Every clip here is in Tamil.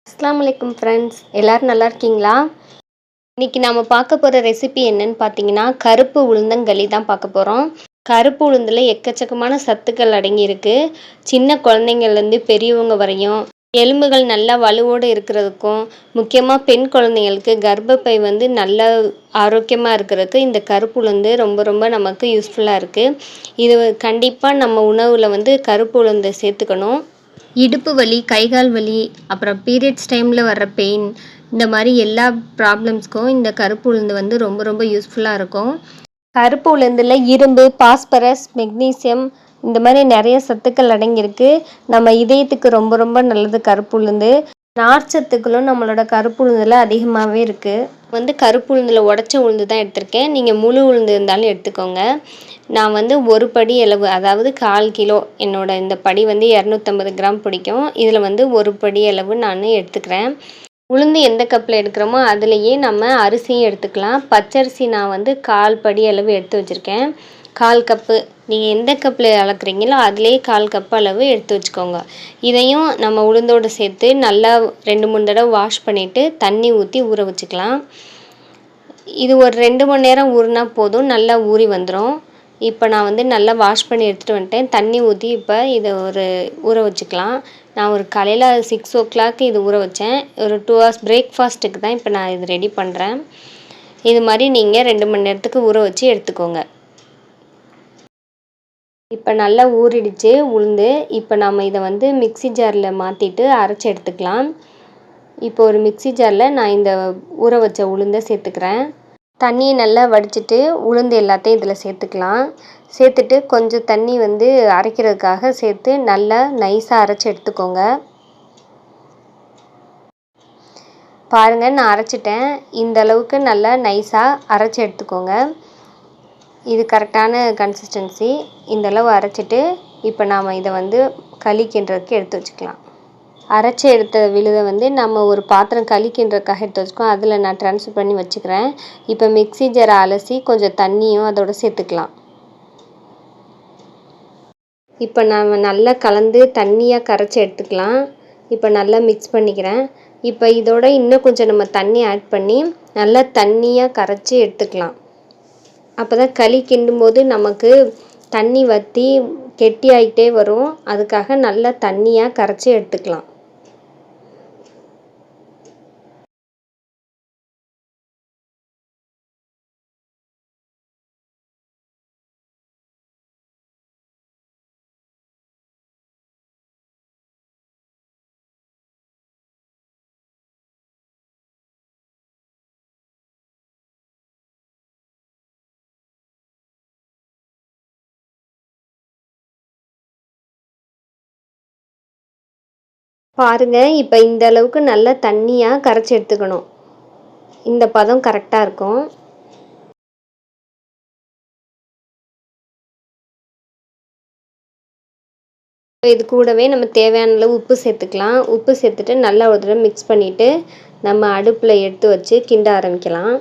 அஸ்ஸலாமு அலைக்கும் ஃப்ரெண்ட்ஸ், எல்லாரும் நல்லா இருக்கீங்களா? இன்னைக்கு நாம பார்க்க போகிற ரெசிபி என்னன்னு பார்த்தீங்கன்னா, கருப்பு உளுந்தங்களி தான் பார்க்க போகிறோம். கருப்பு உளுந்தில் எக்கச்சக்கமான சத்துக்கள் அடங்கியிருக்கு. சின்ன குழந்தைங்கள்லேருந்து பெரியவங்க வரையும் எலும்புகள் நல்லா வலுவோடு இருக்கிறதுக்கும், முக்கியமாக பெண் குழந்தைங்களுக்கு கர்ப்பப்பை நல்ல ஆரோக்கியமாக இருக்கிறதுக்கு இந்த கருப்பு உளுந்து ரொம்ப ரொம்ப நமக்கு யூஸ்ஃபுல்லாக இருக்குது. இது கண்டிப்பாக நம்ம உணவில் கருப்பு உளுந்தை சேர்த்துக்கணும். இடுப்பு வலி, கைகால் வலி, அப்புறம் பீரியட்ஸ் டைமில் வர்ற பெயின், இந்த மாதிரி எல்லா ப்ராப்ளம்ஸ்க்கும் இந்த கருப்பு உளுந்து ரொம்ப ரொம்ப யூஸ்ஃபுல்லாக இருக்கும். கருப்பு உளுந்தில் இரும்பு, பாஸ்பரஸ், மெக்னீசியம் இந்த மாதிரி நிறைய சத்துக்கள் அடங்கியிருக்கு. நம்ம இதயத்துக்கு ரொம்ப ரொம்ப நல்லது கருப்பு உளுந்து. நார்ச்சத்துக்களும் நம்மளோட கருப்பு உளுந்தில் அதிகமாகவே இருக்குது. கருப்பு உளுந்தில் உடச்ச உளுந்து தான் எடுத்திருக்கேன். நீங்கள் முழு உளுந்து இருந்தாலும் எடுத்துக்கோங்க. நான் ஒரு படி அளவு, அதாவது 1/4 கிலோ, என்னோட இந்த படி 250 கிராம் பிடிக்கும். இதில் ஒரு படி அளவு நான் எடுத்துக்கிறேன். உளுந்து எந்த கப்பில் எடுக்கிறோமோ அதுலேயே நம்ம அரிசியும் எடுத்துக்கலாம். பச்சரிசி நான் 1/4 படி அளவு எடுத்து வச்சுருக்கேன். 1/4 கப்பு, நீங்கள் எந்த கப்பில் அளக்குறீங்களோ அதுலேயே 1/4 கப்பு அளவு எடுத்து வச்சுக்கோங்க. இதையும் நம்ம உளுந்தோடு சேர்த்து நல்லா 2-3 தடவை வாஷ் பண்ணிவிட்டு தண்ணி ஊற்றி ஊற வச்சுக்கலாம். இது ஒரு 2 மணி நேரம் ஊறினா போதும், நல்லா ஊறி வந்துடும். இப்போ நான் நல்லா வாஷ் பண்ணி எடுத்துகிட்டு வந்துட்டேன். தண்ணி ஊற்றி இப்போ இதை ஊற வச்சுக்கலாம். நான் ஒரு காலையில் 6 o'clock இது ஊற வச்சேன். ஒரு 2 hours பிரேக்ஃபாஸ்ட்டுக்கு தான் இப்போ நான் இது ரெடி பண்ணுறேன். இது மாதிரி நீங்கள் 2 மணி நேரத்துக்கு ஊற வச்சு எடுத்துக்கோங்க. இப்போ நல்லா ஊறிடுச்சு உளுந்து. இப்போ நம்ம இதை மிக்ஸி ஜாரில் மாற்றிட்டு அரைச்சி எடுத்துக்கலாம். இப்போ ஒரு மிக்ஸி ஜாரில் நான் இந்த ஊற வச்ச உளுந்தை சேர்த்துக்கிறேன். தண்ணியை நல்லா வடிச்சிட்டு உளுந்து எல்லாத்தையும் இதில் சேர்த்துக்கலாம். சேர்த்துட்டு கொஞ்சம் தண்ணி அரைக்கிறதுக்காக சேர்த்து நல்லா நைஸாக அரைச்சி எடுத்துக்கோங்க. பாருங்கள், நான் அரைச்சிட்டேன். இந்த அளவுக்கு நல்லா நைஸாக அரைச்சி எடுத்துக்கோங்க. இது கரெக்டான கன்சிஸ்டன்சி. இந்த அளவு அரைச்சிட்டு இப்போ நாம் இதை களி கிண்டுறதுக்கு எடுத்து வச்சுக்கலாம். அரைச்சி எடுத்த விழுதை நம்ம ஒரு பாத்திரம் களி கிண்டுறதுக்காக எடுத்து வச்சுக்கோம். அதில் நான் ட்ரான்ஸ்ஃபர் பண்ணி வச்சுக்கிறேன். இப்போ மிக்ஸி ஜாரை அலசி கொஞ்சம் தண்ணியும் அதோடு சேர்த்துக்கலாம். இப்போ நாம் நல்லா கலந்து தண்ணியாக கரைச்சி எடுத்துக்கலாம். இப்போ நல்லா மிக்ஸ் பண்ணிக்கிறேன். இப்போ இதோட இன்னும் கொஞ்சம் நம்ம தண்ணி ஆட் பண்ணி நல்லா தண்ணியாக கரைச்சி எடுத்துக்கலாம். அப்போ தான் களி கிண்டும்போது நமக்கு தண்ணி வற்றி கெட்டியாகிட்டே வரும். அதுக்காக நல்லா தண்ணியாக கரைச்சி எடுத்துக்கலாம். பாருங்கள், இப்போ இந்த அளவுக்கு நல்லா தண்ணியாக கரைச்சி எடுத்துக்கணும். இந்த பதம் கரெக்டாக இருக்கும். இது கூடவே நம்ம தேவையான அளவு உப்பு சேர்த்துக்கலாம். உப்பு சேர்த்துட்டு நல்லா ஒரு தடவை மிக்ஸ் பண்ணிவிட்டு நம்ம அடுப்பில் எடுத்து வச்சு கிண்ட ஆரம்பிக்கலாம்.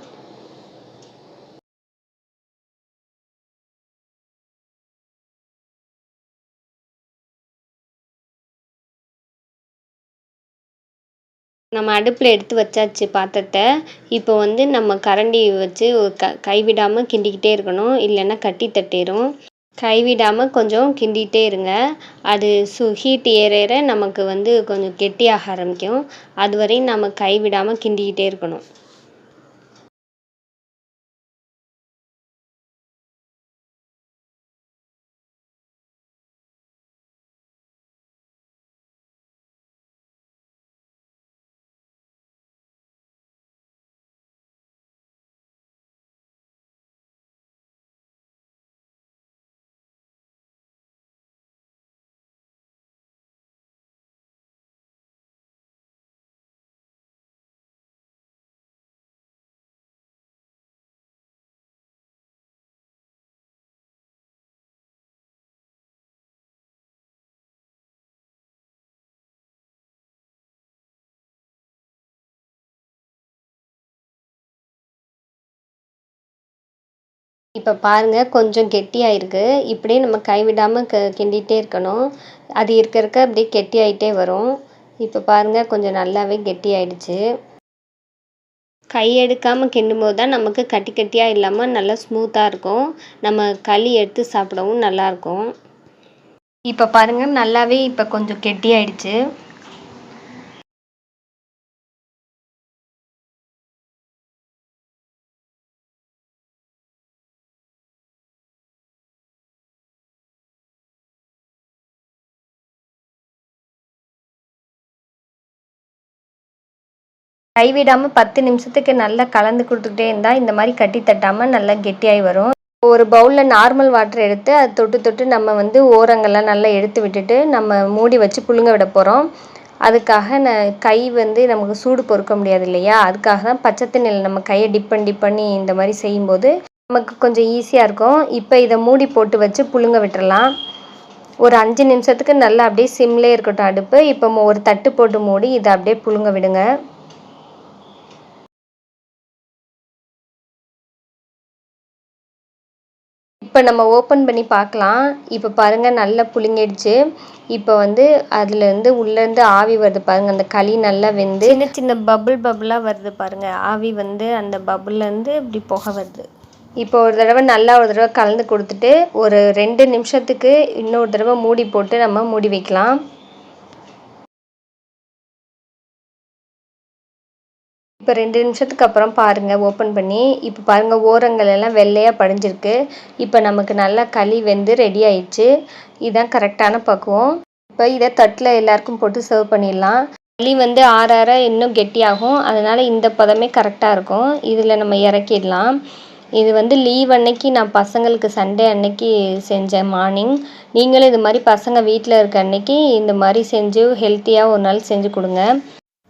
நம்ம அடுப்பில் எடுத்து வச்சாச்சு பாத்திரத்தை. இப்போ நம்ம கரண்டி வச்சு கைவிடாமல் கிண்டிக்கிட்டே இருக்கணும், இல்லைன்னா கட்டி தட்டிடும். கைவிடாமல் கொஞ்சம் கிண்டிகிட்டே இருங்க. அது ஹீட் ஏற ஏற நமக்கு கொஞ்சம் கெட்டியாக ஆரம்பிக்கும். அது வரையும் நம்ம கைவிடாமல் கிண்டிக்கிட்டே இருக்கணும். இப்போ பாருங்கள், கொஞ்சம் கெட்டியாயிருக்கு. இப்படியே நம்ம கைவிடாமல் கிண்டிகிட்டே இருக்கணும். அது இருக்க இருக்க அப்படியே கெட்டியாயிட்டே வரும். இப்போ பாருங்கள் கொஞ்சம் நல்லாவே கெட்டியாயிடுச்சு. கை எடுக்காமல் கிண்டும்போது தான் நமக்கு கட்டி கட்டியாக இல்லாமல் நல்லா ஸ்மூத்தாக இருக்கும். நம்ம களி எடுத்து சாப்பிடவும் நல்லாயிருக்கும். இப்போ பாருங்கள் நல்லாவே இப்போ கொஞ்சம் கெட்டியாயிடுச்சு. கைவிடாமல் 10 நிமிஷத்துக்கு நல்லா கலந்து கொடுத்துக்கிட்டே இருந்தால் இந்த மாதிரி கட்டி தட்டாமல் நல்லா கெட்டியாகி வரும். ஒரு பவுலில் நார்மல் வாட்டர் எடுத்து அதை தொட்டு தொட்டு நம்ம வந்து ஓரங்கள்லாம் நல்லா எடுத்து விட்டுட்டு நம்ம மூடி வச்சு புழுங்க விட போகிறோம். அதுக்காக கை வந்து நமக்கு சூடு பொறுக்க முடியாது இல்லையா, அதுக்காக தான் பச்சை தண்ணியில் நம்ம கையை டிப் பண்ணி இந்த மாதிரி செய்யும்போது நமக்கு கொஞ்சம் ஈஸியாக இருக்கும். இப்போ இதை மூடி போட்டு வச்சு புழுங்க விட்டுறலாம். ஒரு 5 நிமிஷத்துக்கு நல்லா அப்படியே சிம்லேயே இருக்கட்டும் அடுப்பு. இப்போ ஒரு தட்டு போட்டு மூடி இதை அப்படியே புழுங்க விடுங்க. இப்போ நம்ம ஓப்பன் பண்ணி பார்க்கலாம். இப்போ பாருங்கள் நல்லா புழுங்கிடுச்சு. இப்போ வந்து அதுலேருந்து உள்ளேருந்து ஆவி வருது பாருங்கள். அந்த களி நல்லா வெந்து சின்ன சின்ன பபுளாக வருது பாருங்கள். ஆவி வந்து அந்த பபுள்லேருந்து இப்படி புகை வருது. இப்போ ஒரு தடவை கலந்து கொடுத்துட்டு ஒரு 2 நிமிஷத்துக்கு இன்னொரு தடவை மூடி போட்டு நம்ம மூடி வைக்கலாம். இப்போ 2 நிமிஷத்துக்கு அப்புறம் பாருங்கள் ஓப்பன் பண்ணி. இப்போ பாருங்கள் ஓரங்கள் எல்லாம் வெள்ளையாக படிஞ்சிருக்கு. இப்போ நமக்கு நல்லா களி வெந்து ரெடி ஆயிடுச்சு. இதுதான் கரெக்டான பக்குவம். இப்போ இதை தட்டில் எல்லாருக்கும் போட்டு சர்வ் பண்ணிடலாம். களி வந்து ஆற ஆற இன்னும் கெட்டியாகும். அதனால் இந்த பதமே கரெக்டாக இருக்கும். இதில் நம்ம இறக்கிடலாம். இது வந்து லீவ் அன்னைக்கு நான் பசங்களுக்கு சண்டே அன்னைக்கு செஞ்சேன் மார்னிங். நீங்களும் இது மாதிரி பசங்க வீட்டில் இருக்க அன்னைக்கு இந்த மாதிரி செஞ்சு ஹெல்த்தியாக ஒரு நாள் செஞ்சு கொடுங்க.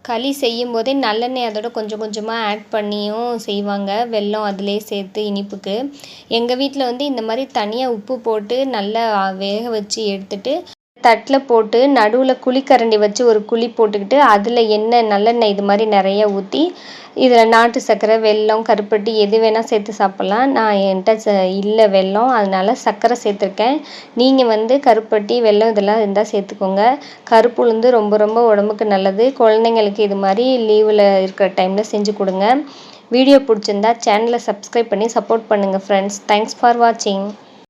களி செய்யும் போதே நல்லெண்ணெய் அதோட கொஞ்சம் கொஞ்சமாக ஆட் பண்ணியும் செய்வாங்க. வெல்லம் அதிலே சேர்த்து இனிப்புக்கு. எங்கள் வீட்டில் வந்து இந்த மாதிரி தனியாக உப்பு போட்டு நல்லா வேக வச்சு எடுத்துட்டு தட்டில் போட்டு நடுவில் குழிக்கரண்டி வச்சு ஒரு குழி போட்டுக்கிட்டு அதில் எண்ணெய் நல்லெண்ணெய் இது மாதிரி நிறைய ஊற்றி இதில் நாட்டு சர்க்கரை, வெல்லம், கருப்பட்டி எது வேணால் சேர்த்து சாப்பிட்லாம். நான் என்கிட்ட இல்லை வெல்லம், அதனால் சர்க்கரை சேர்த்துருக்கேன். நீங்கள் வந்து கருப்பட்டி, வெல்லம் இதெல்லாம் இருந்தால் சேர்த்துக்கோங்க. கருப்பு உளுந்து ரொம்ப ரொம்ப உடம்புக்கு நல்லது. குழந்தைங்களுக்கு இது மாதிரி லீவில் இருக்கிற டைமில் செஞ்சு கொடுங்க. வீடியோ பிடிச்சிருந்தா சேனலை சப்ஸ்கிரைப் பண்ணி சப்போர்ட் பண்ணுங்கள் ஃப்ரெண்ட்ஸ். தேங்க்ஸ் ஃபார் வாட்சிங்.